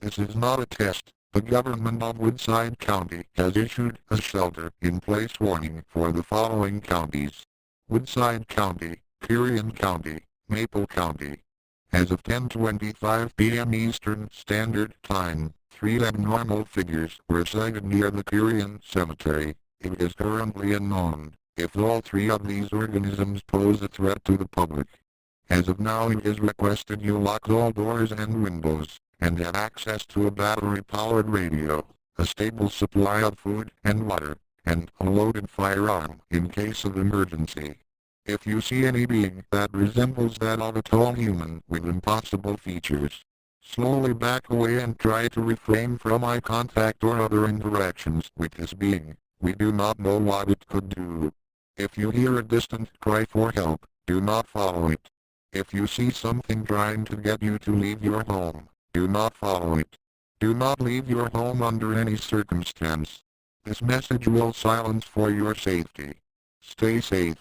This is not a test. The government of Woodside County has issued a shelter-in-place warning for the following counties: Woodside County, Kirian County, Maple County. As of 10:25 p.m. Eastern Standard Time, 3 abnormal figures were sighted near the Kirian Cemetery. It is currently unknown if all 3 of these organisms pose a threat to the public. As of now, it is requested you lock all doors and windows, and have access to a battery-powered radio, a stable supply of food and water, and a loaded firearm in case of emergency. If you see any being that resembles that of a tall human with impossible features, slowly back away and try to refrain from eye contact or other interactions with this being. We do not know what it could do. If you hear a distant cry for help, do not follow it. If you see something trying to get you to leave your home, do not follow it. Do not leave your home under any circumstance. This message will silence for your safety. Stay safe.